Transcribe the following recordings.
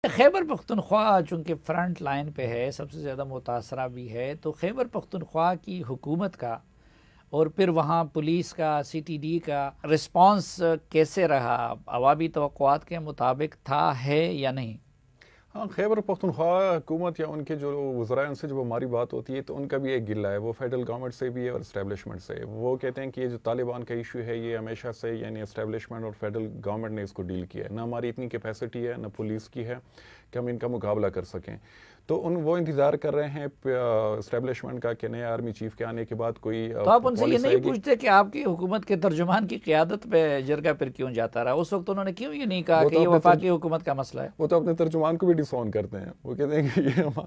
خیبر پختونخوا چونکہ front line پہ ہے، سب سے زیادہ متاثرہ بھی ہے، تو خیبر پختونخوا کی حکومت کا اور پھر وہاں پولیس کا، سی ٹی ڈی کا رسپانس کیسے رہا؟ عوامی توقعات کے مطابق تھا، ہے یا نہیں؟ ہاں، خیبر پختونخوا حکومت یا ان کے جو وزراء ہیں ان سے جب ہماری بات ہوتی ہے تو ان کا بھی ایک گلہ ہے، وہ فیڈرل گورنمنٹ سے بھی ہے اور اسٹیبلشمنٹ سے۔ وہ کہتے ہیں کہ یہ جو طالبان کا ایشو ہے یہ ہمیشہ سے یعنی اسٹیبلشمنٹ اور فیڈرل گورنمنٹ نے اس کو ڈیل کیا ہے، نہ ہماری اتنی کیپیسٹی ہے نہ پولیس کی ہے کہ ہم ان کا مقابلہ کر سکیں۔ تو وہ انتظار کر رہے ہیں اسٹیبلشمنٹ کا کہ نئے آرمی چیف کے آنے کے بعد کوئی تو آپ ان سے یہ نہیں پوچھتے کہ آپ کی حکومت کے ترجمان کی قیادت پہ جرگہ پھر کیوں جاتا رہا؟ اس وقت انہوں نے کیوں یہ نہیں کہا کہ یہ وفاقی حکومت کا مسئلہ ہے؟ وہ تو اپنے ترجمان کو بھی ڈسون کرتے ہیں، وہ کہتے ہیں کہ یہ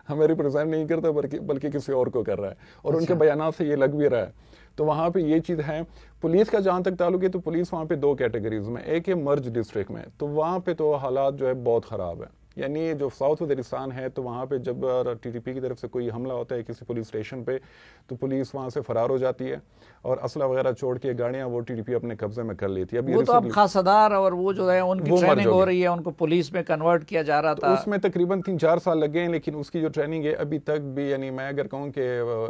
ہمیں ریپرزینٹ نہیں کرتا بلکہ کسی اور کو کر رہا ہے، اور ان کے بیانات سے یہ لگ بھی رہا ہے۔ تو وہاں پہ یہ چیز ہے۔ پولیس کا جہاں تک تعلق ہے تو پولیس وہاں پہ دو کیٹیگریز میں، ایک ہے مرج ڈسٹرکٹ میں، تو وہاں پہ تو حالات جو ہے بہت خراب ہے۔ یعنی جو ساؤتھ وزیرستان ہے تو وہاں پہ جب ٹی ٹی پی کی طرف سے کوئی حملہ ہوتا ہے کسی پولیس اسٹیشن پہ تو پولیس وہاں سے فرار ہو جاتی ہے اور اسلحہ وغیرہ چھوڑ کے گاڑیاں وہ ٹی ٹی پی اپنے قبضے میں کر لیتی ہے۔ وہ تو اب خاصدار اور وہ جو ہے ان کی ٹریننگ ہو رہی ہے، ان کو پولیس میں کنورٹ کیا جا رہا تھا، اس میں تقریباً 3-4 سال لگے ہیں، لیکن اس کی جو ٹریننگ ہے ابھی تک بھی یعنی میں اگر کہوں کہ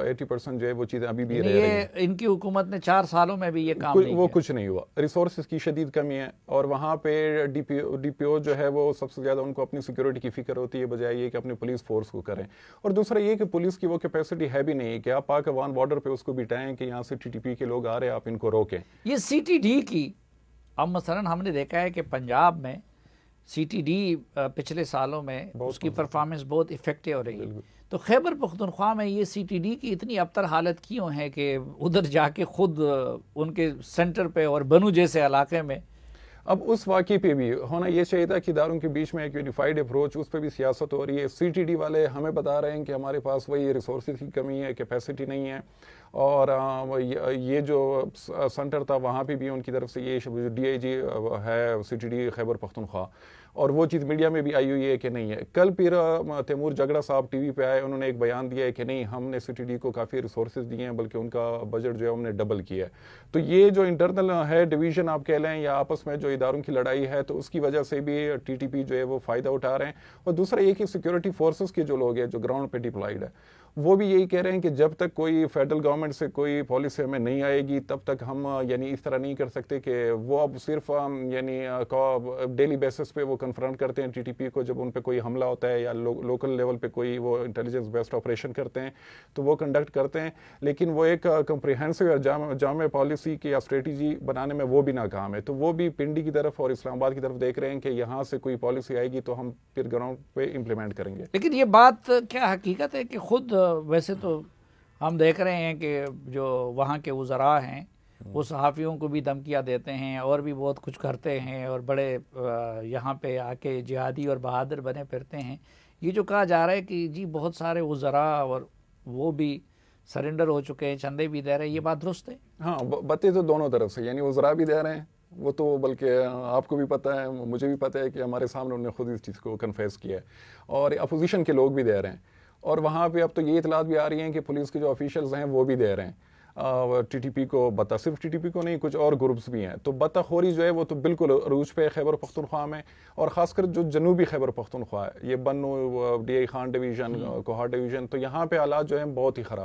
80% جو ہے وہ چیزیں ابھی بھی رہ رہی ہیں۔ ان کی حکومت نے 4 سالوں میں بھی یہ کام نہیں وہ کچھ نہیں ہوا، ریسورسز کی شدید کمی ہے، اور وہاں پہ ڈی پی او جو ہے وہ سب سے زیادہ ان کو اپنی سیکیورٹی کی فکر ہوتی ہے بجائے یہ کہ اپنی پولیس فورس کو کریں۔ اور دوسرا یہ کہ پولیس کی وہ کیپیسٹی ہے بھی نہیں کہ آپ پاک افغان بارڈر پہ اس کو بٹائیں کہ یہاں سے ٹی ٹی پی کے لوگ آ رہے ہیں، آپ ان کو روکیں۔ یہ سی ٹی ڈی کی اب مثلا ہم نے دیکھا ہے کہ پنجاب میں سی ٹی ڈی پچھلے سالوں میں اس کی پرفارمنس بہت افیکٹو ہو رہی ہے، تو خیبر پختونخوا میں یہ سی ٹی ڈی کی اتنی ابتر حالت کیوں ہے کہ ادھر جا کے خود ان کے سینٹر پہ اور بنو جیسے علاقے میں؟ اب اس واقعے پہ بھی ہونا یہ چاہیے تھا کہ اداروں کے بیچ میں ایک یونیفائڈ اپروچ، اس پہ بھی سیاست ہو رہی ہے۔ سی ٹی ڈی والے ہمیں بتا رہے ہیں کہ ہمارے پاس وہی ریسورسز کی کمی ہے، کیپیسٹی نہیں ہے، اور یہ جو سینٹر تھا وہاں پہ بھی ان کی طرف سے یہ ڈی آئی جی ہے C T D Khyber Pakhtunkhwa, اور وہ چیز میڈیا میں بھی آئی ہوئی ہے کہ نہیں ہے۔ کل پھر تیمور جگڑا صاحب ٹی وی پہ آئے، انہوں نے ایک بیان دیا ہے کہ نہیں، ہم نے سی ٹی ڈی کو کافی ریسورسز دیے ہیں، بلکہ ان کا بجٹ جو ہے ہم نے ڈبل کیا ہے۔ تو یہ جو انٹرنل ہے ڈویژن آپ کہہ لیں یا آپس میں جو اداروں کی لڑائی ہے، تو اس کی وجہ سے بھی ٹی ٹی پی جو ہے وہ فائدہ اٹھا رہے ہیں۔ اور دوسرا یہ کہ سیکیورٹی فورسز کے جو لوگ ہیں جو گراؤنڈ پہ ڈپلائیڈ ہے، وہ بھی یہی کہہ رہے ہیں کہ جب تک کوئی فیڈرل گورنمنٹ سے کوئی پالیسی ہمیں نہیں آئے گی تب تک ہم یعنی اس طرح نہیں کر سکتے کہ وہ اب صرف یعنی ڈیلی بیسس پہ وہ کنفرنٹ کرتے ہیں ٹی ٹی پی کو جب ان پہ کوئی حملہ ہوتا ہے یا لوکل لیول پہ کوئی وہ انٹیلیجنس بیسڈ آپریشن کرتے ہیں تو وہ کنڈکٹ کرتے ہیں، لیکن وہ ایک کمپریہنسو یا جامع پالیسی کی یا اسٹریٹجی بنانے میں وہ بھی ناکام ہے۔ تو وہ بھی پنڈی کی طرف اور اسلام آباد کی طرف دیکھ رہے ہیں کہ یہاں سے کوئی پالیسی آئے گی تو ہم پھر گراؤنڈ پہ امپلیمنٹ کریں گے۔ لیکن یہ بات کیا حقیقت ہے کہ خود ویسے تو ہم دیکھ رہے ہیں کہ جو وہاں کے وزراء ہیں وہ صحافیوں کو بھی دھمکیاں دیتے ہیں اور بھی بہت کچھ کرتے ہیں، اور بڑے یہاں پہ آ کے جہادی اور بہادر بنے پھرتے ہیں۔ یہ جو کہا جا رہا ہے کہ جی بہت سارے وزراء اور وہ بھی سرنڈر ہو چکے ہیں، چندے بھی دے رہے ہیں، یہ بات درست ہے؟ ہاں، باتیں تو دونوں طرف سے، یعنی وزراء بھی دے رہے ہیں، وہ تو بلکہ آپ کو بھی پتہ ہے، مجھے بھی پتہ ہے کہ ہمارے سامنے انہوں نے خود اس چیز کو کنفیس کیا ہے، اور اپوزیشن کے لوگ بھی دے رہے ہیں۔ اور وہاں پہ اب تو یہ اطلاعات بھی آ رہی ہیں کہ پولیس کے جو آفیشلز ہیں وہ بھی دے رہے ہیں ٹی ٹی پی کو بتا، صرف ٹی ٹی پی کو نہیں، کچھ اور گروپس بھی ہیں۔ تو بتا خوری جو ہے وہ تو بالکل عروج پہ خیبر پختونخوا میں، اور خاص کر جو جنوبی خیبر پختونخوا ہے، یہ Bannu, D I Khan division, Kohat division, تو یہاں پہ حالات جو ہیں بہت ہی خراب۔